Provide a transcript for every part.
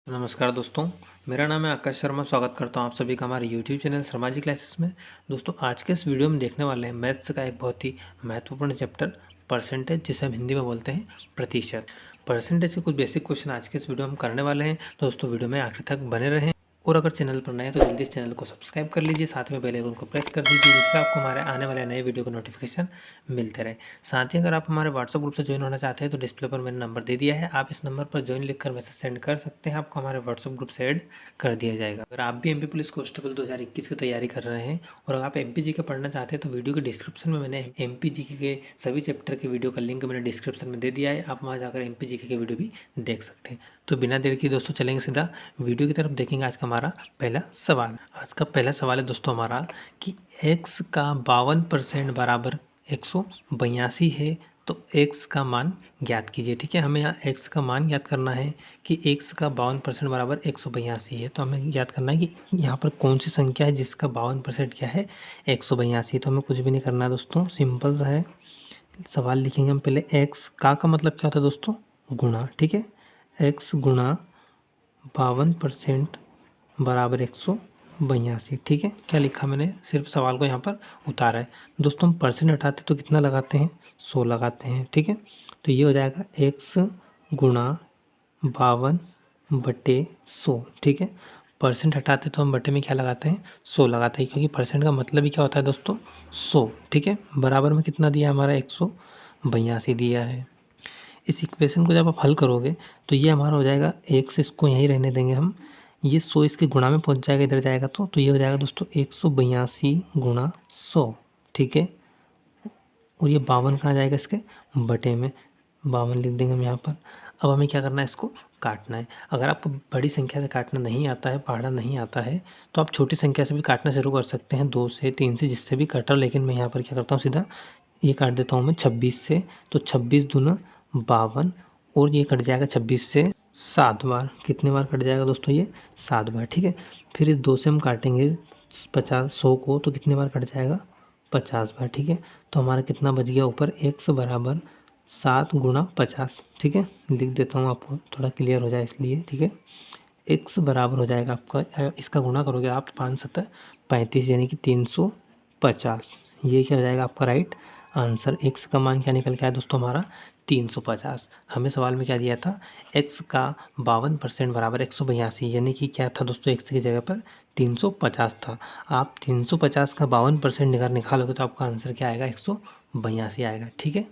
नमस्कार दोस्तों, मेरा नाम है आकाश शर्मा। स्वागत करता हूं आप सभी का हमारे YouTube channel Sharma ji classes में। दोस्तों, आज के इस वीडियो में देखने वाले हैं मैथ्स का एक बहुत ही महत्वपूर्ण चैप्टर परसेंटेज, जिसे हम हिंदी में बोलते हैं प्रतिशत। परसेंटेज के कुछ बेसिक क्वेश्चन आज के इस वीडियो में हम करने वाले हैं। दोस्तों, वीडियो में आखिर तक बने रहें और अगर चैनल पर नए हैं तो जल्दी इस चैनल को सब्सक्राइब कर लीजिए, साथ में बेल आइकन को प्रेस कर दीजिए, जिससे आपको हमारे आने वाले नए वीडियो का नोटिफिकेशन मिलते रहे। साथ ही अगर आप हमारे व्हाट्सएप ग्रुप से ज्वाइन होना चाहते हैं तो डिस्प्ले पर मैंने नंबर दे दिया है, आप इस नंबर पर ज्वाइन लिखकर मैसेज सेंड कर सकते हैं, आपको हमारे व्हाट्सएप ग्रुप से ऐड कर दिया जाएगा। अगर आप भी एमपी पुलिस कांस्टेबल 2021 की तैयारी कर रहे हैं और अगर आप एमपी जी के पढ़ना चाहते हैं तो वीडियो के डिस्क्रिप्शन में मैंने एमपी जी के सभी चैप्टर के वीडियो का लिंक मैंने डिस्क्रिप्शन में दे दिया है, आप वहाँ जाकर एमपी जी के वीडियो भी देख सकते हैं। तो बिना देर के दोस्तों चलेंगे सीधा वीडियो की तरफ। देखेंगे आज का हमारा पहला सवाल। आज का पहला सवाल है दोस्तों हमारा कि x का 52% बराबर 182 है, तो x का मान ज्ञात कीजिए। ठीक है, हमें यहाँ x का मान ज्ञात करना है कि x का 52% बराबर 182 है। तो हमें ज्ञात करना है कि यहाँ पर कौन सी संख्या है जिसका 52% क्या है, 182। तो हमें कुछ भी नहीं करना है दोस्तों, सिंपल सा है। सवाल लिखेंगे हम पहले x का मतलब क्या होता है दोस्तों, गुणा। ठीक है, x गुणा 52% बराबर 182। ठीक है, क्या लिखा मैंने, सिर्फ सवाल को यहाँ पर उतारा है। दोस्तों, हम परसेंट हटाते तो कितना लगाते हैं, 100 लगाते हैं। ठीक है, तो ये हो जाएगा x गुणा 52/100। ठीक है, परसेंट हटाते तो हम बटे में क्या लगाते हैं, 100 लगाते हैं, क्योंकि परसेंट का मतलब ही क्या होता है दोस्तों, 100। ठीक है, बराबर में कितना दिया हमारा, 182 दिया है। इस इक्वेशन को जब आप हल करोगे तो ये हमारा हो जाएगा, एक से इसको यहीं रहने देंगे हम, ये 100 इसके गुणा में पहुंच जाएगा, इधर जाएगा तो ये हो जाएगा दोस्तों 182 गुणा 100। ठीक है, और ये 52 कहाँ जाएगा, इसके बटे में 52 लिख देंगे हम यहाँ पर। अब हमें क्या करना है, इसको काटना है। अगर आपको बड़ी संख्या से काटना नहीं आता है, पहाड़ा नहीं आता है, तो आप छोटी संख्या से भी काटना शुरू कर सकते हैं, 2 से 3 से, जिससे भी कटर। लेकिन मैं यहाँ पर क्या करता हूँ, सीधा ये काट देता हूँ मैं 26 से। तो 26 दूना 52, और ये कट जाएगा 26 से 7 बार। कितने बार कट जाएगा दोस्तों, ये 7 बार। ठीक है, फिर इस 2 से हम काटेंगे 100 को, तो कितने बार कट जाएगा, 50 बार। ठीक है, तो हमारा कितना बच गया ऊपर, x बराबर 7 गुणा 50। ठीक है, लिख देता हूँ आपको थोड़ा क्लियर हो जाए इसलिए। ठीक है, x बराबर हो जाएगा आपका, इसका गुणा करोगे आप 5 7 35, यानी कि 350। ये क्या हो जाएगा आपका राइट आंसर। x का मान क्या निकल के आया दोस्तों हमारा, 350। हमें सवाल में क्या दिया था, x का 52% बराबर 182, यानी कि क्या था दोस्तों, x की जगह पर 350 था। आप 350 का 52% निकालोगे तो आपका आंसर क्या आएगा, 182 आएगा। ठीक है,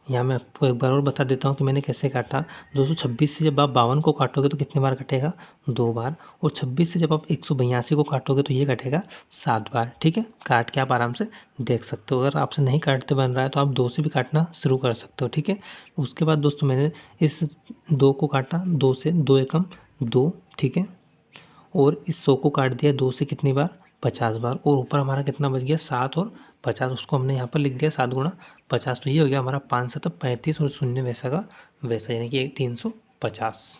यहाँ मैं आपको एक बार और बता देता हूँ कि मैंने कैसे काटा। 226 से जब आप 52 को काटोगे तो कितने बार कटेगा, 2 बार। और 26 से जब आप 182 को काटोगे तो ये कटेगा 7 बार। ठीक है, काट के आप आराम से देख सकते हो। अगर आपसे नहीं काटते बन रहा है तो आप 2 से भी काटना शुरू कर सकते हो। ठीक है, उसके बाद दोस्तों मैंने इस 2 को काटा, 2 से, 2 एकम 2। ठीक है, और इस 100 को काट दिया 2 से कितनी बार, 50 बार। और ऊपर हमारा कितना बच गया, 7 और 50, उसको हमने यहाँ पर लिख दिया 7 गुणा 50। तो ये हो गया हमारा 5 7 35, और शून्य वैसा का वैसा, यानी कि 350।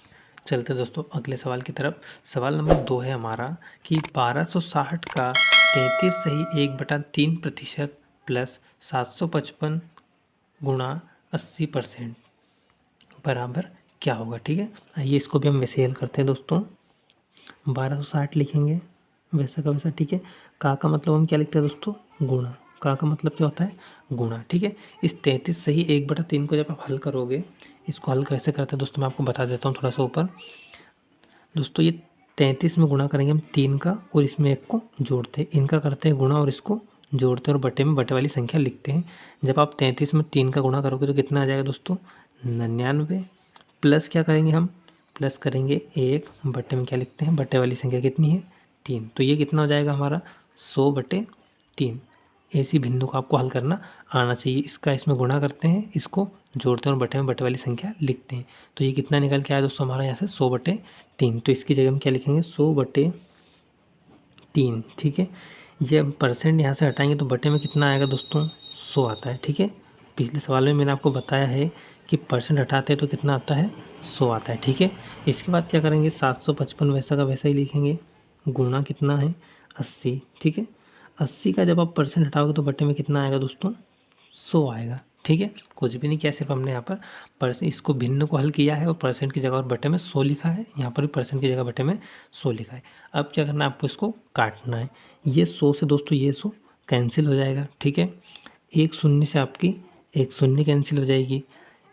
चलते दोस्तों अगले सवाल की तरफ। सवाल नंबर 2 है हमारा कि 1260 का 33 सही 1/3% प्लस 755 गुणा 80% बराबर क्या होगा। ठीक है, आइए इसको भी हम वैसे हल करते हैं दोस्तों। 1260 लिखेंगे वैसा का वैसा। ठीक है, का मतलब हम क्या लिखते हैं दोस्तों, गुणा। का मतलब क्या होता है, गुणा। ठीक है, इस 33 सही 1/3 को जब आप हल करोगे, इसको हल कैसे करते हैं दोस्तों, मैं आपको बता देता हूँ थोड़ा सा ऊपर। दोस्तों, ये 33 में गुणा करेंगे हम 3 का, और इसमें 1 को जोड़ते हैं, इनका करते हैं गुणा और इसको जोड़ते हैं, और बटे में बटे वाली संख्या लिखते हैं। जब आप 33 में 3 का गुणा करोगे तो कितना आ जाएगा दोस्तों, 99। प्लस क्या करेंगे हम, प्लस करेंगे 1, बटे में क्या लिखते हैं, बटे वाली संख्या कितनी है, 3। तो ये कितना हो जाएगा हमारा, 100/3। ऐसी बिंदु को आपको हल करना आना चाहिए। इसका इसमें गुणा करते हैं, इसको जोड़ते हैं और बटे में बटे वाली संख्या लिखते हैं। तो ये कितना निकल के आया दोस्तों हमारा यहाँ से, 100/3। तो इसकी जगह हम क्या लिखेंगे, 100/3। ठीक है, ये परसेंट यहाँ से हटाएंगे तो बटे में कितना आएगा दोस्तों, 100 आता है। ठीक है, पिछले सवाल में मैंने आपको बताया है कि परसेंट हटाते हैं तो कितना आता है, 100 आता है। ठीक है, इसके बाद क्या करेंगे, 755 वैसा का वैसा ही लिखेंगे, गुणा कितना है, 80। ठीक है, 80 का जब आप परसेंट हटाओगे तो बटे में कितना आएगा दोस्तों, 100 आएगा। ठीक है, कुछ भी नहीं किया, सिर्फ हमने यहाँ पर इसको भिन्न को हल किया है और परसेंट की जगह और बटे में 100 लिखा है, यहाँ पर भी परसेंट की जगह बटे में 100 लिखा है। अब क्या करना है, आपको इसको काटना है। ये 100 से दोस्तों ये 100 कैंसिल हो जाएगा, ठीक है। एक शून्य से आपकी एक शून्य कैंसिल हो जाएगी।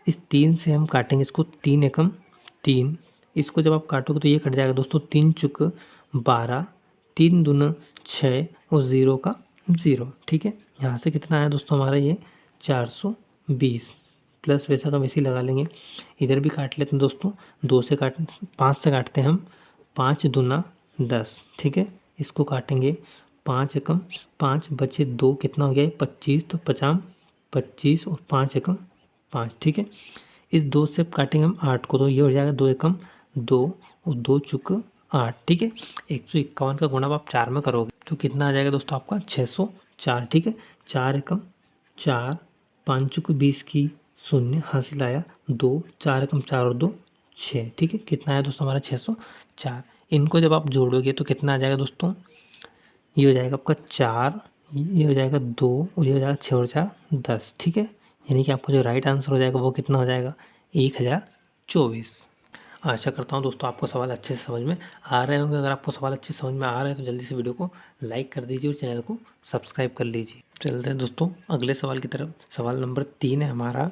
इस 3 से हम काटेंगे इसको, 3 एकम 3, इसको जब आप काटोगे तो ये कट जाएगा दोस्तों, 3 चुक 12, 3 दूना 6 और 0 का 0, ठीक है। यहाँ से कितना आया दोस्तों हमारा ये 420, प्लस वैसा का वैसे ही लगा लेंगे। इधर भी काट लेते हैं दोस्तों, 5 से काटते हैं हम, 5 दूना 10, ठीक है। इसको काटेंगे, 5 एकम 5 बचे 2, कितना हो गया 25, तो 50 25 और 5 एकम 5, ठीक है। इस 2 से काटेंगे हम 8 को, तो ये हो जाएगा 2 एकम 2 और 2 चुक 8, ठीक है। 151 का गुणा आप 4 में करोगे तो कितना आ जाएगा दोस्तों आपका 604, ठीक है। 4 एकम 4, 5 चुक 20 की 0, हासिल आया 2, 4 एकम 4 और 2 6, ठीक है। कितना आया दोस्तों हमारा 604। इनको जब आप जोड़ोगे तो कितना आ जाएगा दोस्तों, ये हो जाएगा आपका 4, ये हो जाएगा 2 और ये हो जाएगा 6 और 4 10, ठीक है। यानी कि आपका जो राइट आंसर हो जाएगा वो कितना हो जाएगा 1024। आशा करता हूँ दोस्तों आपको सवाल अच्छे से समझ में आ रहे होंगे। अगर आपको सवाल अच्छे से समझ में आ रहे हैं तो जल्दी से वीडियो को लाइक कर दीजिए और चैनल को सब्सक्राइब कर लीजिए। चलते हैं दोस्तों अगले सवाल की तरफ। सवाल नंबर 3 है हमारा,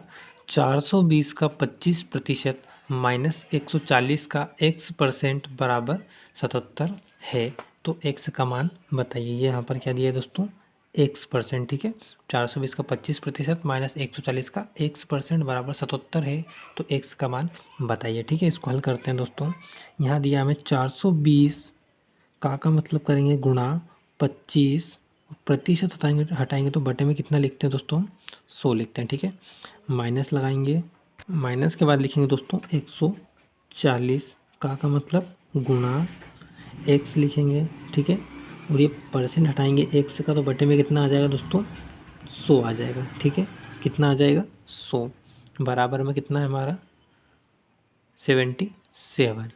420 का 25% माइनस 140 का x% बराबर 77 है, तो x का मान बताइए। ये यहाँ पर क्या दिया है दोस्तों, x%, ठीक है। 420 का 25% माइनस 140 का x% बराबर 77 है, तो x का मान बताइए, ठीक है। इसको हल करते हैं दोस्तों। यहाँ दिया हमें 420 का मतलब करेंगे गुणा 25, प्रतिशत हटाएंगे तो बटे में कितना लिखते हैं दोस्तों, 100 लिखते हैं, ठीक है। माइनस लगाएंगे, माइनस के बाद लिखेंगे दोस्तों 140 का मतलब गुणा x लिखेंगे, ठीक है। और ये परसेंट हटाएंगे x का, तो बटे में कितना आ जाएगा दोस्तों 100 आ जाएगा, ठीक है। कितना आ जाएगा 100, बराबर में कितना है हमारा 77,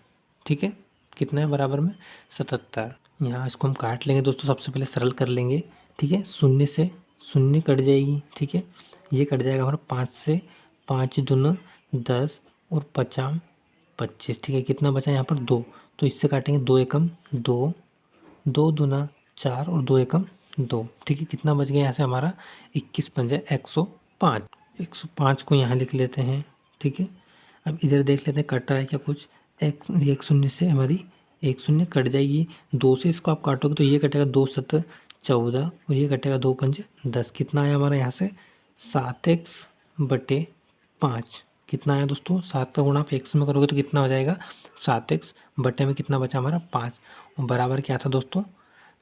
ठीक है। कितना है बराबर में 77। यहाँ इसको हम काट लेंगे दोस्तों, सबसे पहले सरल कर लेंगे, ठीक है। शून्य से शून्य कट जाएगी, ठीक है। ये कट जाएगा हमारा 5 से, 5 दूना 10 और 50 25, ठीक है। कितना बचा यहाँ पर 2, तो इससे काटेंगे 2 एकम 2, 2 दूना 4 और 2 एकम 2, ठीक है। कितना बच गया यहाँ से हमारा 21 पंजे 105। 105 को यहाँ लिख लेते हैं, ठीक है। अब इधर देख लेते हैं कट रहा है क्या कुछ। एक शून्य से हमारी एक शून्य कट जाएगी, 2 से इसको आप काटोगे तो ये कटेगा 2 7 14 और ये कटेगा 2 5 10। कितना आया हमारा यहाँ से 7x/5। कितना आया दोस्तों, 7 का गुणा आप x में करोगे तो कितना हो जाएगा 7x बटे में कितना बचा हमारा 5, और बराबर क्या था दोस्तों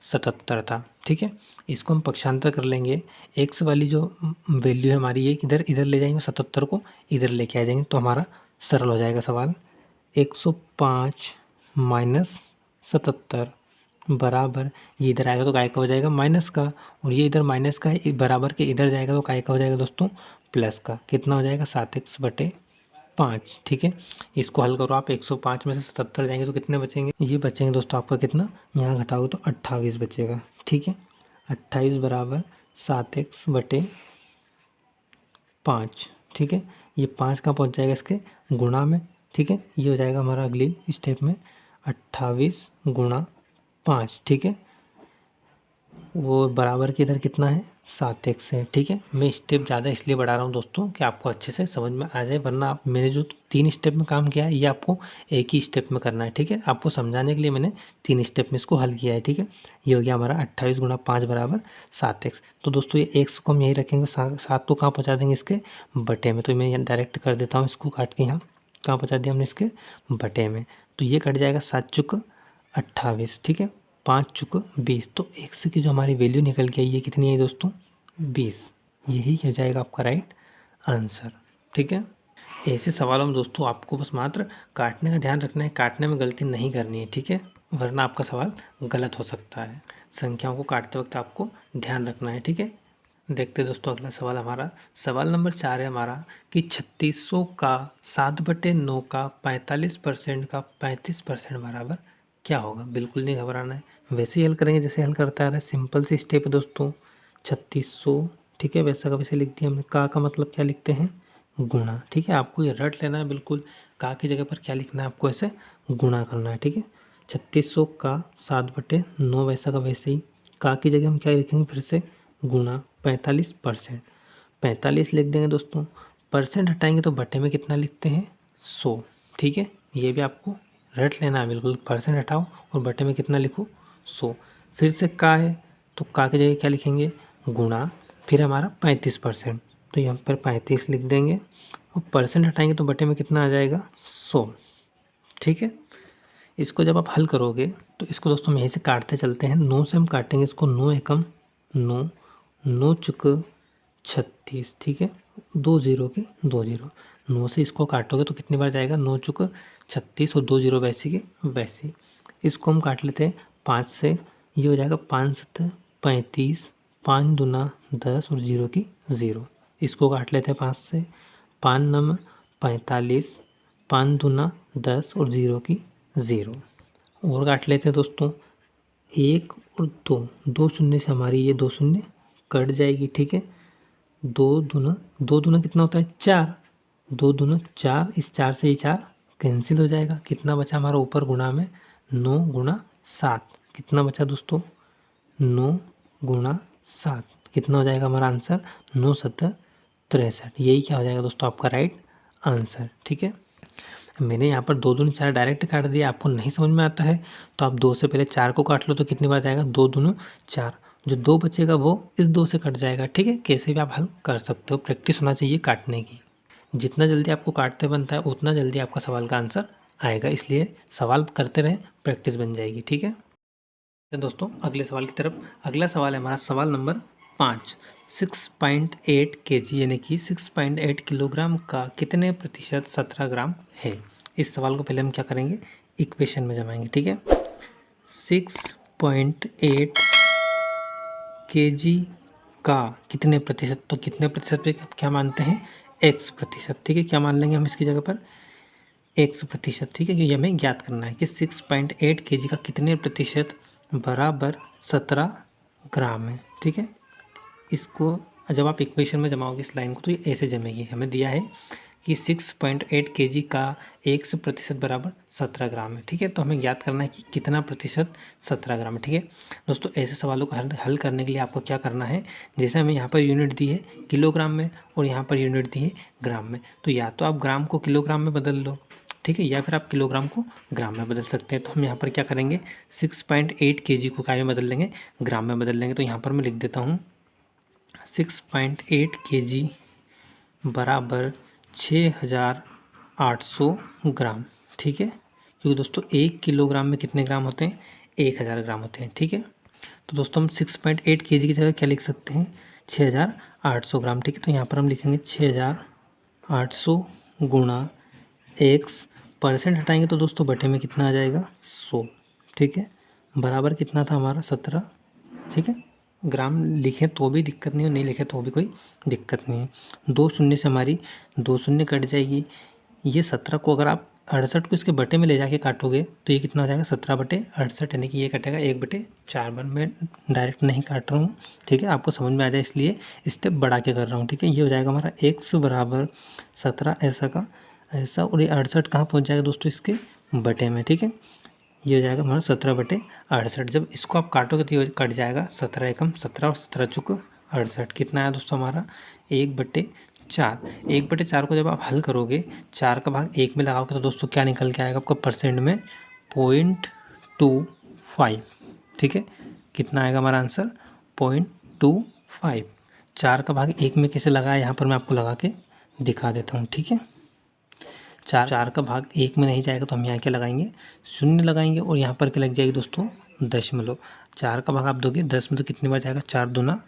77 था, ठीक है। इसको हम पक्षांतर कर लेंगे, x वाली जो वैल्यू है हमारी ये इधर ले जाएंगे, 77 को इधर लेके आ जाएंगे तो हमारा सरल हो जाएगा सवाल। 105 माइनस 77 बराबर, ये इधर आएगा तो काय का हो जाएगा माइनस का, और ये इधर माइनस का है, बराबर के इधर जाएगा तो काय का हो जाएगा दोस्तों प्लस का। कितना हो जाएगा 7x/5, ठीक है। इसको हल करो आप, 105 में से 77 जाएंगे तो कितने बचेंगे, ये बचेंगे दोस्तों आपका कितना, यहाँ घटाओगे तो 28 बचेगा, ठीक है। 28 बराबर 7x/5, ठीक है। ये 5 कहाँ पहुँच जाएगा इसके गुणा में, ठीक है। ये हो जाएगा हमारा अगली स्टेप में 28 गुणा 5, ठीक है। वो बराबर के इधर कितना है 7x है, ठीक है। मैं स्टेप ज़्यादा इसलिए बढ़ा रहा हूँ दोस्तों कि आपको अच्छे से समझ में आ जाए, वरना आप मैंने जो 3 स्टेप में काम किया है ये आपको एक ही स्टेप में करना है, ठीक है। आपको समझाने के लिए मैंने 3 स्टेप में इसको हल किया है, ठीक है। ये हो गया हमारा 28 गुणा 5 बराबर 7x। तो दोस्तों ये x को हम यही रखेंगे, 7 को कहाँ पहुँचा देंगे इसके बटे में, तो मैं डायरेक्ट कर देता हूँ इसको काट के, यहाँ कहाँ पहुँचा दिया हमने इसके बटे में, तो ये कट जाएगा 7 चुक 28, ठीक है। 5 चुक 20, तो x की जो हमारी वैल्यू निकल के आई ये कितनी है दोस्तों 20। यही हो जाएगा आपका राइट आंसर, ठीक है। ऐसे सवालों में दोस्तों आपको बस मात्र काटने का ध्यान रखना है, काटने में गलती नहीं करनी है, ठीक है, वरना आपका सवाल गलत हो सकता है। संख्याओं को काटते वक्त आपको ध्यान रखना है, ठीक है। देखते दोस्तों अगला सवाल हमारा, सवाल नंबर 4 है हमारा कि 3600 का 7/9 का 45% का 35% बराबर क्या होगा। बिल्कुल नहीं घबराना है, वैसे ही हल करेंगे जैसे हल करता है, सिंपल सी स्टेप है दोस्तों। 3600 ठीक है, वैसा का वैसे लिख दिया हमने। का मतलब क्या लिखते हैं, गुणा। ठीक है, आपको ये रट लेना है बिल्कुल, का की जगह पर क्या लिखना है, आपको ऐसे गुणा करना है। ठीक है, 3600 का 7/9, वैसा का वैसे ही का की जगह हम क्या लिखेंगे, फिर से गुणा 45%। 45 लिख देंगे दोस्तों, परसेंट हटाएंगे तो बटे में कितना लिखते हैं, 100। ठीक है, ये भी आपको रट लेना है बिल्कुल, परसेंट हटाओ और बटे में कितना लिखो, 100। फिर से का है तो का की जगह क्या लिखेंगे, गुणा, फिर हमारा 35%, तो यहाँ पर 35 लिख देंगे और परसेंट हटाएंगे तो बटे में कितना आ जाएगा, 100। ठीक है, इसको जब आप हल करोगे तो इसको दोस्तों हम यहीं से काटते चलते हैं, 9 से हम काटेंगे इसको, 9 एकम 9, 9 चुक 36। ठीक है, 2 0 के 2 0, 9 से इसको काटोगे तो कितनी बार जाएगा, 9 चुक 36 और 2 0 वैसे के वैसे। इसको हम काट लेते हैं 5 से, ये हो जाएगा 5 7 35, 5 दूना 10 और 0 की 0। इसको काट लेते हैं 5 से, 5 9 45, 5 दूना 10 और 0 की 0। और काट लेते हैं दोस्तों 1 और 2, 2 शून्य से हमारी ये 2 शून्य कट जाएगी। ठीक है, 2 दूना कितना होता है, 4, 2 दूना 4, इस 4 से ये 4 कैंसिल हो जाएगा। कितना बचा हमारा ऊपर गुणा में, 9 गुणा 7, कितना बचा दोस्तों, 9 गुणा 7, कितना हो जाएगा हमारा आंसर, 9 7 63। यही क्या हो जाएगा दोस्तों आपका राइट आंसर। ठीक है, मैंने यहाँ पर 2 दूनी 4 डायरेक्ट काट दिया, आपको नहीं समझ में आता है तो आप 2 से पहले 4 को काट लो तो कितनी बार जाएगा, 2 दूनी 4, जो 2 बचेगा वो इस 2 से कट जाएगा। ठीक है, कैसे भी आप हल कर सकते हो, प्रैक्टिस होना चाहिए काटने की। जितना जल्दी आपको काटते बनता है उतना जल्दी आपका सवाल का आंसर आएगा, इसलिए सवाल करते रहें, प्रैक्टिस बन जाएगी। ठीक है, तो दोस्तों अगले सवाल की तरफ। अगला सवाल है हमारा सवाल नंबर 5। 6.8 kg यानी कि 6.8 किलोग्राम का कितने प्रतिशत 17 ग्राम है। इस सवाल को पहले हम क्या करेंगे, इक्वेशन में जमाएंगे। ठीक है, 6.8 kg का कितने प्रतिशत, तो कितने प्रतिशत पे क्या मानते हैं, x प्रतिशत। ठीक है, क्या मान लेंगे हम इसकी जगह पर, x प्रतिशत। ठीक है, ये हमें ज्ञात करना है कि 6.8 kg का कितने प्रतिशत बराबर 17 ग्राम है। ठीक है, इसको जब आप इक्वेशन में जमाओगे इस लाइन को तो ये ऐसे जमेगी। हमें दिया है कि 6.8 kg का 1 प्रतिशत बराबर 17 ग्राम है। ठीक है, तो हमें ज्ञात करना है कि कितना प्रतिशत 17 ग्राम है। ठीक है दोस्तों, ऐसे सवालों को हल करने के लिए आपको क्या करना है, जैसे हमें यहाँ पर यूनिट दी है किलोग्राम में और यहाँ पर यूनिट दी है ग्राम में, तो या तो आप ग्राम को किलोग्राम में बदल लो, ठीक है, या फिर आप किलोग्राम को ग्राम में बदल सकते हैं। तो हम यहाँ पर क्या करेंगे, 6.8 kg को क्या में बदल लेंगे, ग्राम में बदल लेंगे। तो यहाँ पर मैं लिख देता हूँ 6.8 kg बराबर 6800 ग्राम। ठीक है, क्योंकि दोस्तों 1 किलोग्राम में कितने ग्राम होते हैं, 1000 ग्राम होते हैं। ठीक है, तो दोस्तों हम 6.8 kg की जगह क्या लिख सकते हैं, 6800 ग्राम। ठीक है, तो यहाँ पर हम लिखेंगे 6800 गुणा x, परसेंट हटाएंगे तो दोस्तों बटे में कितना आ जाएगा, 100। ठीक है, बराबर कितना था हमारा, 17। ठीक है, ग्राम लिखें तो भी दिक्कत नहीं है, नहीं लिखें तो भी कोई दिक्कत नहीं है। 2 शून्य से हमारी 2 शून्य कट जाएगी। ये 17 को अगर आप 68 को इसके बटे में ले जाके काटोगे तो ये कितना हो जाएगा, 17/68, यानी कि ये कटेगा 1/4 बार। मैं डायरेक्ट नहीं काट रहा हूँ, ठीक है, आपको समझ में आ जाए इसलिए स्टेप बढ़ा के कर रहा हूँ। ठीक है, ये हो जाएगा हमारा x बराबर 17 ऐसा का ऐसा, और ये 68 कहाँ पहुँच जाएगा दोस्तों, इसके बटे में। ठीक है, ये हो जाएगा हमारा 17/68। जब इसको आप काटोगे तो ये कट जाएगा, 17 एकम 17 और 17 चुक 68, कितना आया दोस्तों हमारा, 1/4। 1/4 को जब आप हल करोगे, 4 का भाग 1 में लगाओगे तो दोस्तों क्या निकल के आएगा आपका परसेंट में, 0.25। ठीक है, कितना आएगा हमारा आंसर, 0.25। 4 का भाग 1 में कैसे लगाया, यहाँ पर मैं आपको लगा के दिखा देता हूँ। ठीक है, 4 का भाग 1 में नहीं जाएगा तो हम यहाँ क्या लगाएंगे, 0 लगाएंगे, और यहाँ पर क्या लग जाएगी दोस्तों, दशमलव। 4 का भाग आप दोगे 10 में तो कितनी बार जाएगा, 4 दूना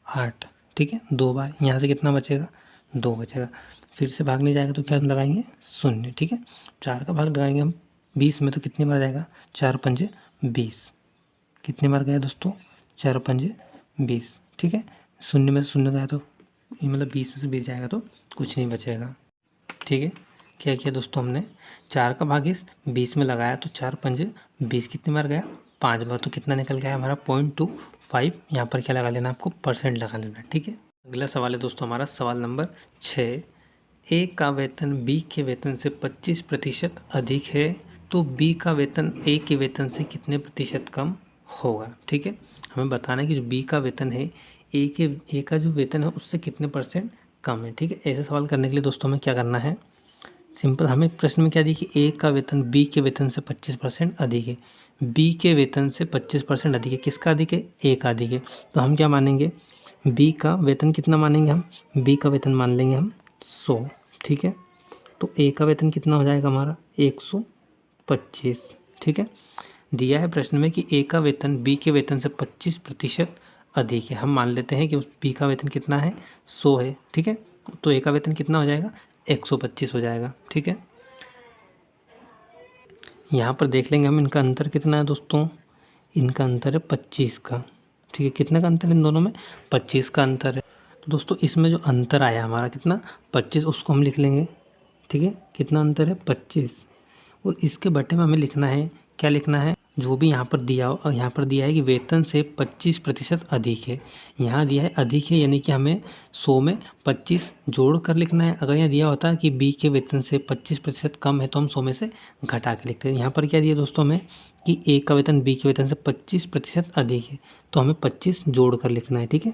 8। ठीक है, 2 बार, यहाँ से कितना बचेगा, 2 बचेगा। फिर से भाग नहीं जाएगा तो क्या लगाएंगे, 0। ठीक है, 4 का भाग लगाएंगे हम 20 में तो कितनी बार जाएगा, 4 पंजे 20। कितनी बार गया दोस्तों, 4 पंजे 20। ठीक है, 0 में से 0 गया तो मतलब 20 में से 20 जाएगा तो कुछ नहीं बचेगा। ठीक है, क्या किया दोस्तों हमने, 4 का भाग इस 20 में लगाया तो 4 पंजे 20, कितनी बार गया, 5 बार, तो कितना निकल गया हमारा 0.25। यहाँ पर क्या लगा लेना, आपको परसेंट लगा लेना। ठीक है, अगला सवाल है दोस्तों हमारा सवाल नंबर 6। ए का वेतन बी के वेतन से 25% अधिक है तो बी का वेतन ए के वेतन से कितने प्रतिशत कम होगा। ठीक है, हमें बताना है कि जो बी का वेतन है ए का जो वेतन है उससे कितने % कम है। ठीक है, ऐसे सवाल करने के लिए दोस्तों हमें क्या करना है, सिंपल, हमें प्रश्न में क्या दी कि ए का वेतन बी के वेतन से 25% अधिक है, बी के वेतन से 25% अधिक है, किसका अधिक है, ए का अधिक है। तो हम क्या मानेंगे, बी का वेतन कितना मानेंगे हम, बी का वेतन मान लेंगे हम 100। ठीक है, तो ए का वेतन कितना हो जाएगा हमारा 125। ठीक है, दिया है प्रश्न में कि ए का वेतन बी के वेतन से 25% अधिक है, हम मान लेते हैं कि उस बी का वेतन कितना है 100 है। ठीक है, तो ए का वेतन कितना हो जाएगा 125 हो जाएगा। ठीक है, यहाँ पर देख लेंगे हम इनका अंतर कितना है दोस्तों, इनका अंतर है 25 का। ठीक है, कितने का अंतर है इन दोनों में, 25 का अंतर है। तो दोस्तों इसमें जो अंतर आया हमारा कितना 25, उसको हम लिख लेंगे। ठीक है, कितना अंतर है 25, और इसके बटे में हमें लिखना है, क्या लिखना है, जो भी यहाँ पर दिया हो, यहाँ पर दिया है कि वेतन से 25% अधिक है, यहाँ दिया है अधिक है, यानी कि हमें 100 में 25 जोड़ कर लिखना है। अगर यहाँ दिया होता है कि बी के वेतन से 25% कम है तो हम 100 में से घटा के लिखते हैं। यहाँ पर क्या दिया दोस्तों हमें कि ए का वेतन बी के वेतन से 25% अधिक है, तो हमें 25 जोड़ कर लिखना है। ठीक है,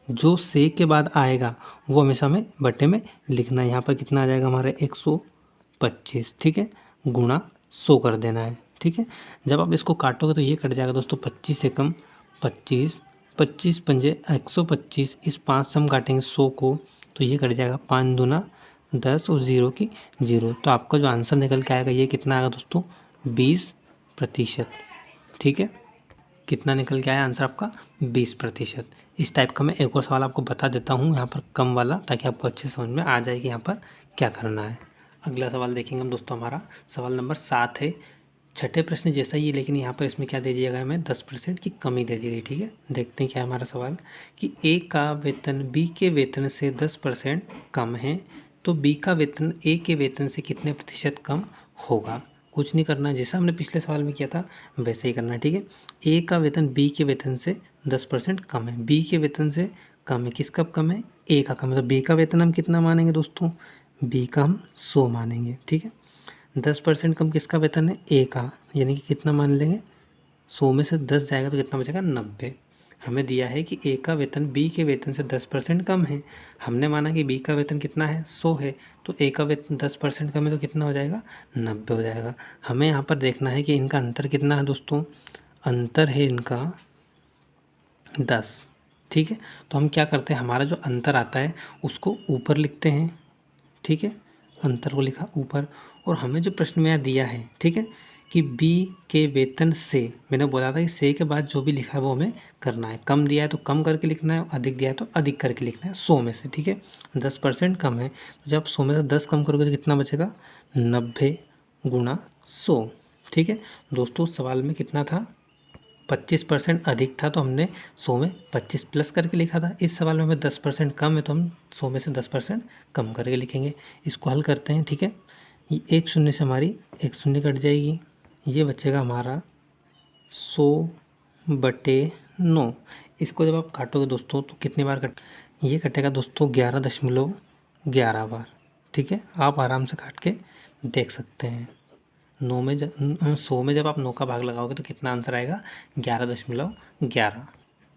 जो से के बाद आएगा वो हमेशा हमें बटे में लिखना है। यहाँ पर कितना आ जाएगा हमारे 125। ठीक है, गुणा 100 कर देना है। ठीक है, जब आप इसको काटोगे तो ये कट जाएगा दोस्तों 25 से कम 25, 25 पंजे 125, इस 5 से हम काटेंगे 100 को तो ये कट जाएगा 5 दूना 10 और 0 की 0, तो आपका जो आंसर निकल के आएगा ये कितना आएगा दोस्तों 20%। ठीक है, कितना निकल के आया आंसर आपका 20%। इस टाइप का मैं एक और सवाल आपको बता देता हूँ यहाँ पर कम वाला, ताकि आपको अच्छे समझ में आ जाए कि यहाँ पर क्या करना है। अगला सवाल देखेंगे हम दोस्तों, हमारा सवाल नंबर 7 है, छठे प्रश्न जैसा ही है, लेकिन यहाँ पर इसमें क्या दे दिया गया हमें 10% की कमी दे दी गई। ठीक है, देखते हैं क्या है हमारा सवाल कि ए का वेतन बी के वेतन से 10% कम है तो बी का वेतन ए के वेतन से कितने प्रतिशत कम होगा। कुछ नहीं करना, जैसा हमने पिछले सवाल में किया था वैसे ही करना है। ठीक है, ए का वेतन बी के वेतन से 10% कम है, बी के वेतन से कम है, किसका कम है, ए का कम है, तो बी का वेतन हम कितना मानेंगे दोस्तों, बी का हम 100 मानेंगे। ठीक है, 10% कम किसका वेतन है, ए का, यानी कि कितना मान लेंगे 100 में से 10 जाएगा तो कितना बचेगा 90। हमें दिया है कि ए का वेतन बी के वेतन से 10% कम है, हमने माना कि बी का वेतन कितना है 100 है, तो ए का वेतन 10% कम है तो कितना हो जाएगा 90 हो जाएगा। हमें यहाँ पर देखना है कि इनका अंतर कितना है दोस्तों, अंतर है इनका 10। ठीक है, तो हम क्या करते हैं, हमारा जो अंतर आता है उसको ऊपर लिखते हैं। ठीक है, अंतर को लिखा ऊपर, और हमें जो प्रश्न में यहाँ दिया है, ठीक है, कि बी के वेतन से, मैंने बोला था कि से के बाद जो भी लिखा है वो हमें करना है, कम दिया है तो कम करके लिखना है, अधिक दिया है तो अधिक करके लिखना है 100 में से। ठीक है, 10% कम है, तो जब 100 में से 10 कम करोगे तो कितना बचेगा 90 गुणा 100। ठीक है दोस्तों, सवाल में कितना था 25% अधिक था तो हमने 100 में 25 प्लस करके लिखा था। इस सवाल में हमें 10% कम है तो हम 100 में से 10% कम करके लिखेंगे। इसको हल करते हैं। ठीक है, ये एक शून्य से हमारी एक शून्य कट जाएगी, ये बचेगा हमारा 100/9। इसको जब आप काटोगे दोस्तों तो कितनी बार ये कटेगा दोस्तों 11.11 बार। ठीक है, आप आराम से काट के देख सकते हैं। 100 में जब आप 9 का भाग लगाओगे तो कितना आंसर आएगा 11.11।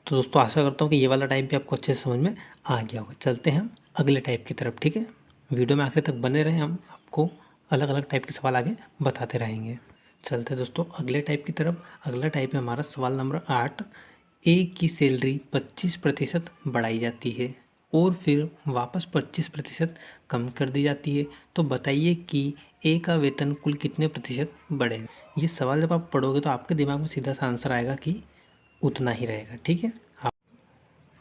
तो दोस्तों आशा करता हूँ कि ये वाला टाइप भी आपको अच्छे से समझ में आ गया होगा। चलते हैं हम अगले टाइप की तरफ। ठीक है, वीडियो में आखिर तक बने रहें, हम आपको अलग अलग टाइप के सवाल आगे बताते रहेंगे। चलते हैं दोस्तों अगले टाइप की तरफ। अगला टाइप है हमारा सवाल नंबर 8। ए की सैलरी 25% बढ़ाई जाती है और फिर वापस 25% कम कर दी जाती है, तो बताइए कि ए का वेतन कुल कितने प्रतिशत बढ़ेगा। ये सवाल जब आप पढ़ोगे तो आपके दिमाग में सीधा सा आंसर आएगा कि उतना ही रहेगा। ठीक है,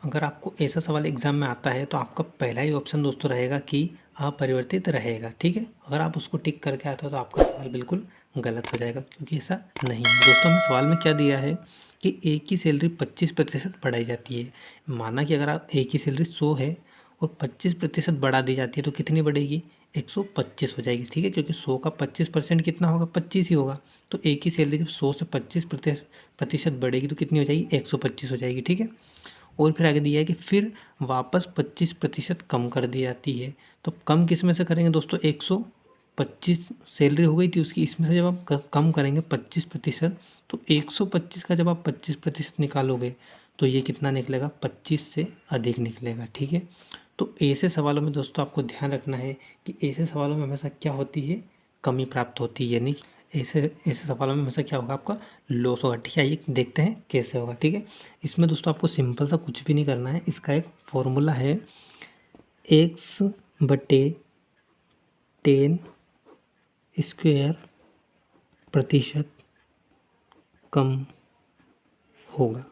अगर आपको ऐसा सवाल एग्जाम में आता है तो आपका पहला ही ऑप्शन दोस्तों रहेगा कि अपरिवर्तित रहेगा। ठीक है, अगर आप उसको टिक करके आते हो तो आपका सवाल बिल्कुल गलत हो जाएगा, क्योंकि ऐसा नहीं है। दोस्तों हमें सवाल में क्या दिया है कि ए की सैलरी 25% बढ़ाई जाती है। माना कि अगर आप ए की सैलरी 100 है और 25% बढ़ा दी जाती है तो कितनी बढ़ेगी 125 हो जाएगी। ठीक है, क्योंकि 100 का 25% कितना होगा 25 ही होगा। तो ए की सैलरी जब 100 से 25% बढ़ेगी तो कितनी हो जाएगी 125 हो जाएगी। ठीक है, और फिर आगे दिया है कि फिर वापस 25% कम कर दी जाती है। तो कम किस में से करेंगे दोस्तों, 125 सैलरी हो गई थी उसकी, इसमें से जब आप कम करेंगे 25%, तो 125 का जब आप 25% निकालोगे तो ये कितना निकलेगा, 25 से अधिक निकलेगा। ठीक है, तो ऐसे सवालों में दोस्तों आपको ध्यान रखना है कि ऐसे सवालों में हमेशा क्या होती है, कमी प्राप्त होती है, यानी ऐसे ऐसे सवालों में हमेशा क्या होगा, आपका लॉस होगा। ठीक है, आइए देखते हैं कैसे होगा। ठीक है, इसमें दोस्तों आपको सिंपल सा कुछ भी नहीं करना है, इसका एक फॉर्मूला है, x/10 स्क्वायर प्रतिशत कम होगा।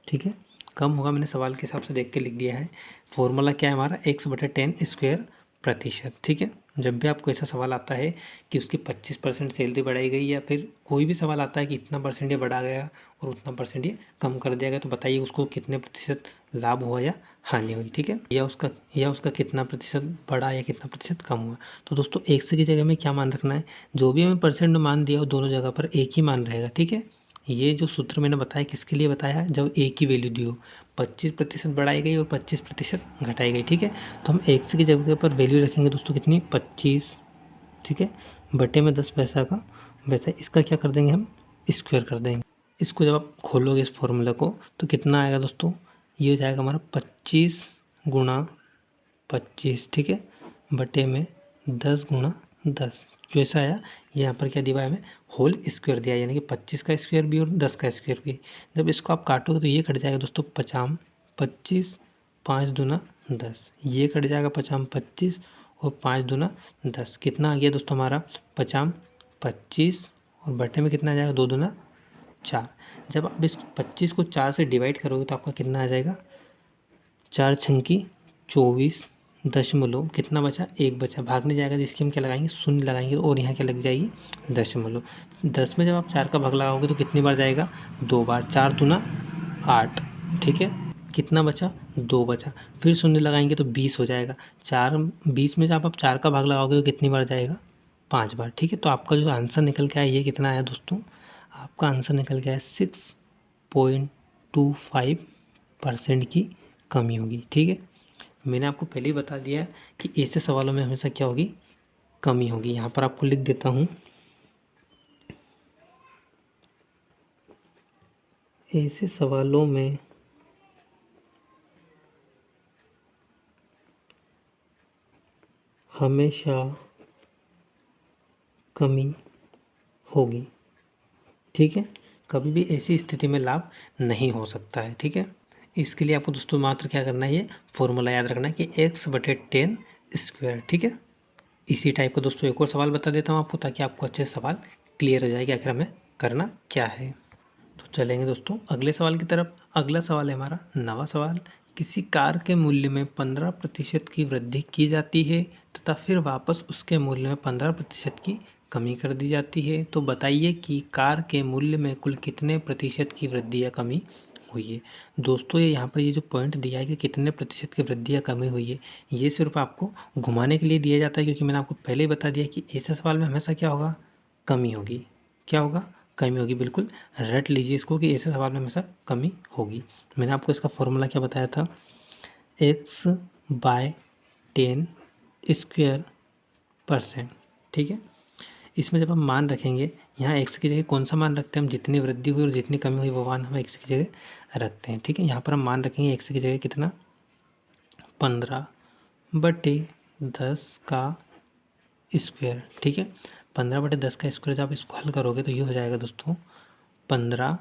ठीक है, कम होगा मैंने सवाल के हिसाब से देख के लिख दिया है। फॉर्मूला क्या है हमारा, 1/10 स्क्वायर प्रतिशत। ठीक है, जब भी आपको ऐसा सवाल आता है कि उसकी 25% सैलरी बढ़ाई गई, या फिर कोई भी सवाल आता है कि इतना परसेंट ये बढ़ा गया और उतना परसेंट ये कम कर दिया गया, तो बताइए उसको कितने प्रतिशत लाभ हुआ या हानि हुई। ठीक है, या उसका कितना प्रतिशत बढ़ा या कितना प्रतिशत कम हुआ। तो दोस्तों एक्स की जगह में क्या मान रखना है, जो भी हमें परसेंट मान दिया वो दोनों जगह पर एक ही मान रहेगा। ठीक है, ये जो सूत्र मैंने बताया किसके लिए बताया है, जब एक ही वैल्यू दी हो, 25% बढ़ाई गई और 25% घटाई गई। ठीक है, तो हम एक्स की जगह पर वैल्यू रखेंगे दोस्तों कितनी, 25। ठीक है, बटे में 10 पैसा का, वैसे इसका क्या कर देंगे हम, स्क्वायर कर देंगे। इसको जब आप खोलोगे इस फॉर्मूला को तो कितना आएगा दोस्तों, ये हो जाएगा हमारा 25 गुणा 25। ठीक है, बटे में 10 गुणा 10। कैसा आया, यहाँ पर क्या दिया है हमें, होल स्क्वायर दिया है, यानी कि 25 का स्क्वायर भी और 10 का स्क्वायर भी। जब इसको आप काटोगे तो ये कट जाएगा दोस्तों 50, 25, 5 दूना 10, ये कट जाएगा 50, 25 और 5 दूना 10। कितना आ गया दोस्तों हमारा, 50, 25 और बटे में कितना आ जाएगा, 2 दूना 4। जब आप इस 25 को 4 से डिवाइड करोगे तो आपका कितना आ जाएगा, 4 छंकी 24 दशमलव, कितना बचा, 1 बचा, भाग नहीं जाएगा, जिसकी हम क्या लगाएंगे, शून्य लगाएंगे और यहाँ क्या लग जाएगी, दशमलव। 10 में जब आप 4 का भाग लगाओगे तो कितनी बार जाएगा, 2 बार, 4 दूना 8। ठीक है, कितना बचा, 2 बचा, फिर शून्य लगाएंगे तो 20 हो जाएगा। 20 में जब आप 4 का भाग लगाओगे तो कितनी बार जाएगा, 5 बार। ठीक है, तो आपका जो आंसर निकल के आया ये कितना आया दोस्तों, आपका आंसर निकल के आया 6.25% की कमी होगी। ठीक है, मैंने आपको पहले ही बता दिया कि ऐसे सवालों में हमेशा क्या होगी, कमी होगी। यहाँ पर आपको लिख देता हूँ, ऐसे सवालों में हमेशा कमी होगी। ठीक है, कभी भी ऐसी स्थिति में लाभ नहीं हो सकता है। ठीक है, इसके लिए आपको दोस्तों मात्र क्या करना है, ये फॉर्मूला याद रखना है कि x/10 स्क्वायर। ठीक है, इसी टाइप का दोस्तों एक और सवाल बता देता हूँ आपको, ताकि आपको अच्छे से सवाल क्लियर हो जाए कि आखिर हमें करना क्या है। तो चलेंगे दोस्तों अगले सवाल की तरफ। अगला सवाल है हमारा 9वां सवाल, किसी कार के मूल्य में 15% की वृद्धि की जाती है तथा फिर वापस उसके मूल्य में 15% की कमी कर दी जाती है। तो बताइए कि कार के मूल्य में कुल कितने प्रतिशत की वृद्धि या कमी हुई है। दोस्तों ये यहाँ पर ये जो पॉइंट दिया है कि कितने प्रतिशत की वृद्धि या कमी हुई है, ये सिर्फ आपको घुमाने के लिए दिया जाता है, क्योंकि मैंने आपको पहले ही बता दिया कि ऐसे सवाल में हमेशा क्या होगा, कमी होगी। क्या होगा, कमी होगी। बिल्कुल रट लीजिए इसको कि ऐसे सवाल में हमेशा कमी होगी। मैंने आपको इसका फॉर्मूला क्या बताया था, x/10 स्क्वायर %। ठीक है, इसमें जब हम मान रखेंगे, यहाँ x की जगह कौन सा मान रखते हैं हम, जितनी वृद्धि हुई और जितनी कमी हुई वो मान हम x की जगह रखते हैं। ठीक है, यहाँ पर हम मान रखेंगे x की जगह कितना, 15/10 का स्क्वायर। ठीक है, 15/10 का स्क्वायर जब आप इसको हल करोगे तो ये हो जाएगा दोस्तों 15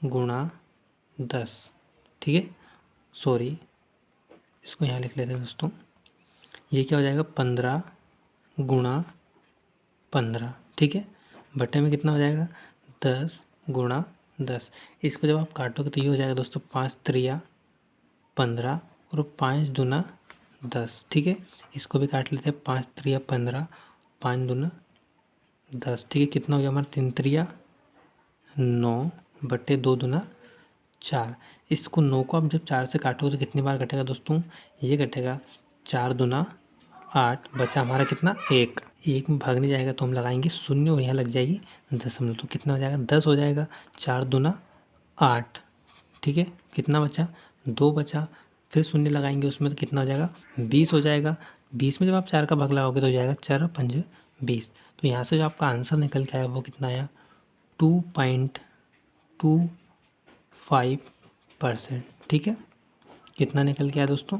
गुणा 10। ठीक है, सॉरी इसको यहाँ लिख लेते हैं दोस्तों, ये क्या हो जाएगा 15 गुणा 15। ठीक है, बटे में कितना हो जाएगा 10 गुणा 10। इसको जब आप काटोगे तो ये हो जाएगा दोस्तों 5 त्रिया 15 और 5 दूना 10। ठीक है, इसको भी काट लेते हैं, 5 त्रिया 15, 5 दूना 10। ठीक है, कितना हो गया हमारा 3 त्रिया 9 बटे 2 दूना 4। इसको 9 को आप जब 4 से काटोगे तो कितनी बार कटेगा दोस्तों, ये कटेगा 4 दूना 8, बचा हमारा कितना, 1 में भाग नहीं जाएगा तो हम लगाएंगे शून्य और यहाँ लग जाएगी दशमलव, तो कितना हो जाएगा 10 हो जाएगा, 4 दूना 8। ठीक है, कितना बचा 2 बचा, फिर शून्य लगाएंगे उसमें तो कितना हो जाएगा 20 हो जाएगा। 20 में जब आप 4 का भाग लगाओगे तो हो जाएगा 4 और 5 20। तो यहाँ से जो आपका आंसर निकल के आया वो कितना आया 2.25%। ठीक है, कितना निकल के आया दोस्तों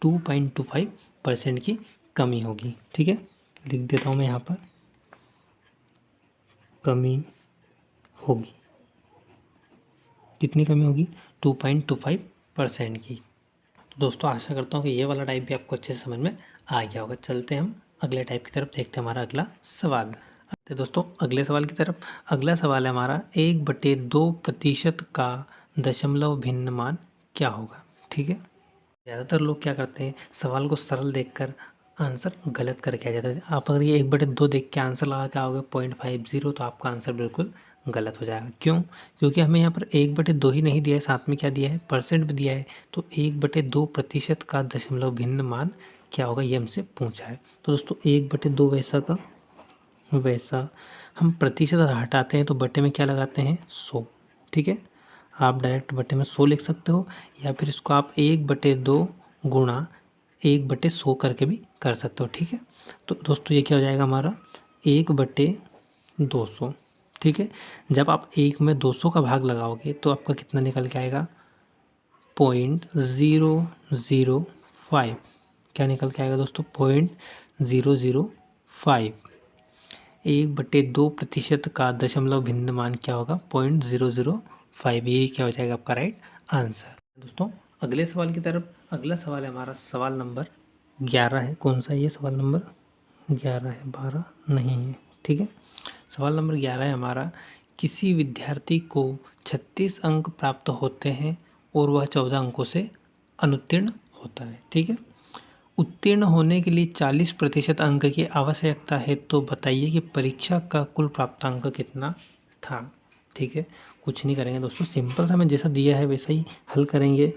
2.25% की कमी होगी। ठीक है, लिख देता हूँ मैं यहाँ पर कमी होगी। कितनी कमी होगी 2.25% की। तो दोस्तों आशा करता हूँ कि ये वाला टाइप भी आपको अच्छे से समझ में आ गया होगा। चलते हैं हम अगले टाइप की तरफ, देखते हैं हमारा अगला सवाल। तो दोस्तों अगले सवाल की तरफ, अगला सवाल है हमारा 1/2% का दशमलव भिन्न मान क्या होगा। ठीक है, ज़्यादातर लोग क्या करते हैं सवाल को सरल देखकर आंसर गलत करके आ जाता है। आप अगर ये 1/2 देख के आंसर लगा के आओगे 0.50 तो आपका आंसर बिल्कुल गलत हो जाएगा। क्यों? क्योंकि हमें यहाँ पर 1/2 ही नहीं दिया है, साथ में क्या दिया है परसेंट भी दिया है। तो 1/2% का दशमलव भिन्न मान क्या होगा ये हमसे पूछा है। तो दोस्तों 1/2 वैसा का वैसा, हम प्रतिशत हटाते हैं तो बटे में क्या लगाते हैं 100। ठीक है, आप डायरेक्ट बटे में 100 लिख सकते हो, या फिर इसको आप 1/2 गुणा 1/100 करके भी कर सकते हो। ठीक है, तो दोस्तों ये क्या हो जाएगा हमारा 1/200। ठीक है, जब आप 1 में 200 का भाग लगाओगे तो आपका कितना निकल के आएगा 0.005। क्या निकल के आएगा दोस्तों 0.005। 1/2% का दशमलव भिन्न मान क्या होगा 0.005। ये क्या हो जाएगा आपका राइट आंसर। दोस्तों अगले सवाल की तरफ, अगला सवाल है हमारा सवाल नंबर 11 है। कौन सा है ये सवाल नंबर 11 है, 12 नहीं है। ठीक है, सवाल नंबर 11 है हमारा, किसी विद्यार्थी को 36 अंक प्राप्त होते हैं और वह 14 अंकों से अनुत्तीर्ण होता है। ठीक है, उत्तीर्ण होने के लिए 40% अंक की आवश्यकता है, तो बताइए कि परीक्षा का कुल प्राप्तांक कितना था। ठीक है, कुछ नहीं करेंगे दोस्तों, सिंपल सा मैं जैसा दिया है वैसा ही हल करेंगे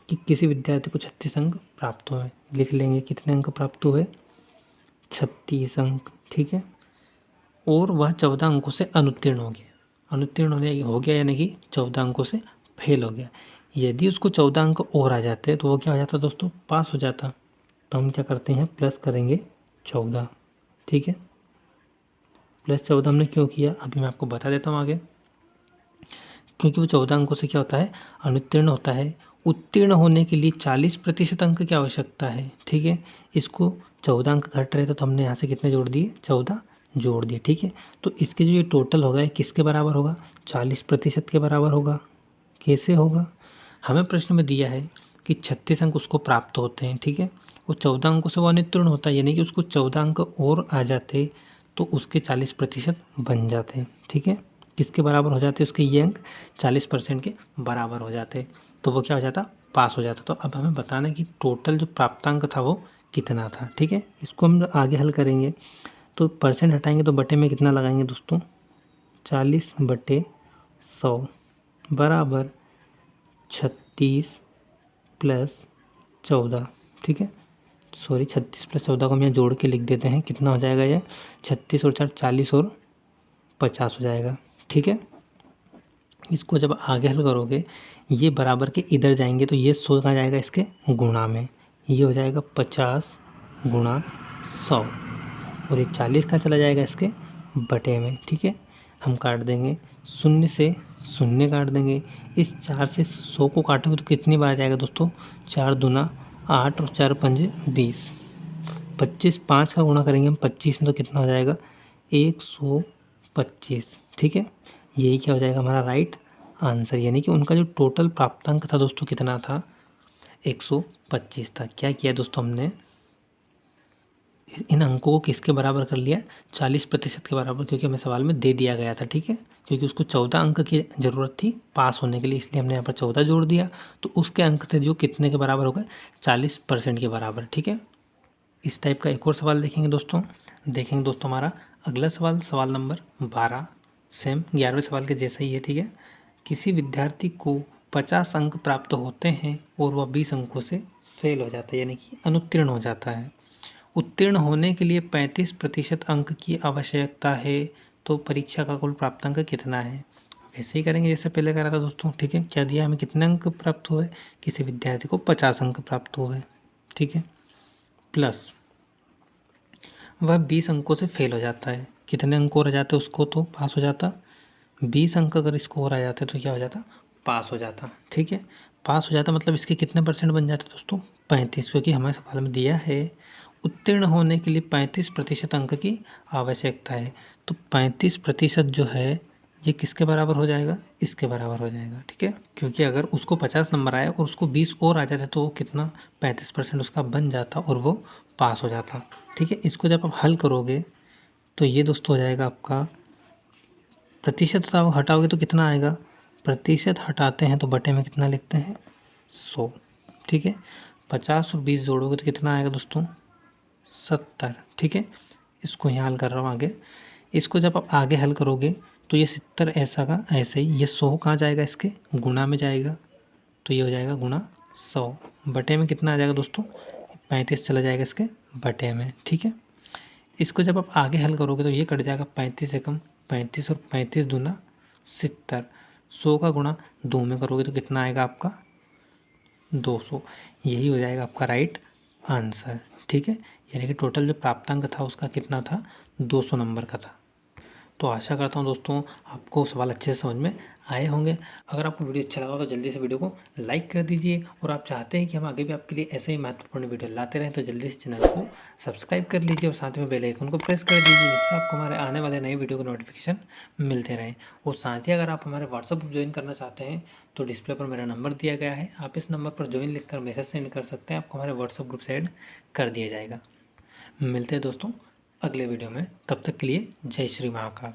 कि किसी विद्यार्थी को 36 अंक प्राप्त हुए, लिख लेंगे कितने अंक प्राप्त हुए 36 अंक। ठीक है, और वह 14 अंकों से अनुत्तीर्ण हो गया। अनुत्तीर्ण हो गया यानी कि 14 अंकों से फेल हो गया। यदि उसको 14 अंक और आ जाते तो वो क्या हो जाता दोस्तों पास हो जाता। तो हम क्या करते हैं प्लस करेंगे 14। ठीक है, प्लस 14 हमने क्यों किया अभी मैं आपको बता देता हूँ आगे। क्योंकि वो 14 अंकों से क्या होता है अनुत्तीर्ण होता है। उत्तीर्ण होने के लिए 40% अंक की आवश्यकता है। ठीक है, इसको 14 अंक घट रहे थे तो हमने यहाँ से कितने जोड़ दिए 14 जोड़ दिए। ठीक है, तो इसके जो ये टोटल होगा किसके बराबर होगा 40% के बराबर होगा। कैसे होगा, हमें प्रश्न में दिया है कि 36 अंक उसको प्राप्त होते हैं। ठीक है, वो 14 अंकों से वो अनुत्तीर्ण होता है, यानी कि उसको 14 अंक और आ जाते तो उसके 40% बन जाते। ठीक है, किसके बराबर हो जाते उसके ये अंक 40% के बराबर हो जाते, तो वो क्या हो जाता पास हो जाता। तो अब हमें बताना है कि टोटल जो प्राप्तांक था वो कितना था। ठीक है, इसको हम आगे हल करेंगे। तो परसेंट हटाएंगे तो बटे में कितना लगाएंगे दोस्तों 40/100 बराबर 36 + 14। ठीक है, सॉरी 36 + 14 को हम यहाँ जोड़ के लिख देते हैं, कितना हो जाएगा ये 36 और 4 40 और 50 हो जाएगा। ठीक है, इसको जब आगे हल करोगे ये बराबर के इधर जाएंगे तो ये 100 कहाँ जाएगा इसके गुणा में, ये हो जाएगा 50 × 100 और ये 40 कहाँ चला जाएगा इसके बटे में। ठीक है, हम काट देंगे 0 से 0 काट देंगे। इस 4 से 100 को काटोगे तो कितनी बार जाएगा दोस्तों 4 दूना 8 और 4 पंजे 20। 25 5 का गुणा करेंगे हम 25 में तो कितना हो जाएगा 125। ठीक है, यही क्या हो जाएगा हमारा राइट आंसर, यानी कि उनका जो टोटल प्राप्तांक था दोस्तों कितना था 125 था। क्या किया दोस्तों हमने इन अंकों को किसके बराबर कर लिया 40% के बराबर, क्योंकि हमें सवाल में दे दिया गया था। ठीक है, क्योंकि उसको 14 अंक की ज़रूरत थी पास होने के लिए, इसलिए हमने यहाँ पर 14 जोड़ दिया। तो उसके अंक थे जो कितने के बराबर हो गए 40% के बराबर। ठीक है, इस टाइप का एक और सवाल देखेंगे दोस्तों हमारा अगला सवाल, सवाल नंबर 12 सेम 11वें सवाल के जैसा ही है। ठीक है, किसी विद्यार्थी को 50 अंक प्राप्त होते हैं और वह 20 अंकों से फेल हो जाता है, यानी कि अनुत्तीर्ण हो जाता है। उत्तीर्ण होने के लिए 35% अंक की आवश्यकता है, तो परीक्षा का कुल प्राप्तांक कितना है। ऐसे ही करेंगे जैसे पहले करा था दोस्तों। ठीक है, क्या दिया हमें, कितने अंक प्राप्त हुए, किसी विद्यार्थी को 50 अंक प्राप्त हुए। ठीक है, प्लस वह 20 अंकों से फेल हो जाता है। कितने अंक और आ जाते उसको तो पास हो जाता, 20 अंक अगर इसको और आ जाते तो क्या हो जाता, पास हो जाता। ठीक है, पास हो जाता मतलब इसके कितने परसेंट बन जाते दोस्तों, 35, क्योंकि हमारे सवाल में दिया है उत्तीर्ण होने के लिए 35% अंक की आवश्यकता है। तो 35% जो है ये किसके बराबर हो जाएगा, इसके बराबर हो जाएगा। ठीक है, क्योंकि अगर उसको 50 नंबर आए और उसको 20 और आ जाते तो वो कितना 35% उसका बन जाता और वो पास हो जाता। ठीक है, इसको जब आप हल करोगे तो ये दोस्तों हो जाएगा आपका, प्रतिशत हटाओगे तो कितना आएगा, प्रतिशत हटाते हैं तो बटे में कितना लिखते हैं, 100। ठीक है, 50 और 20 जोड़ोगे तो कितना आएगा दोस्तों, 70। ठीक है, इसको यहाँ हल कर रहा हूँ आगे। इसको जब आप आगे हल करोगे तो ये 70 ऐसा का ऐसे ही, ये 100 कहाँ जाएगा, इसके गुणा में जाएगा, तो ये हो जाएगा गुणा 100। बटे में कितना आ जाएगा दोस्तों, 35 चला जाएगा इसके बटे में। ठीक है, इसको जब आप आगे हल करोगे तो ये कट जाएगा, 35 एकम 35 और 35 दूना 70। 100 का गुणा 2 में करोगे तो कितना आएगा आपका, 200। यही हो जाएगा आपका राइट आंसर। ठीक है, यानी कि टोटल जो प्राप्तांक था उसका कितना था, 200 नंबर का था। तो आशा करता हूँ दोस्तों आपको सवाल अच्छे से समझ में आए होंगे। अगर आपको वीडियो अच्छा लगा तो जल्दी से वीडियो को लाइक कर दीजिए, और आप चाहते हैं कि हम आगे भी आपके लिए ऐसे ही महत्वपूर्ण वीडियो लाते रहें तो जल्दी से चैनल को सब्सक्राइब कर लीजिए और साथ में बेल आइकन को प्रेस कर दीजिए, जिससे आपको हमारे आने वाले नए वीडियो के नोटिफिकेशन मिलते रहें। और साथ ही अगर आप हमारे व्हाट्सअप ग्रुप ज्वाइन करना चाहते हैं तो डिस्प्ले पर मेरा नंबर दिया गया है, आप इस नंबर पर ज्वाइन लिखकर मैसेज सेंड कर सकते हैं, आपको हमारे व्हाट्सअप ग्रुप से ऐड कर दिया जाएगा। मिलते हैं दोस्तों अगले वीडियो में, तब तक के लिए जय श्री महाकाल।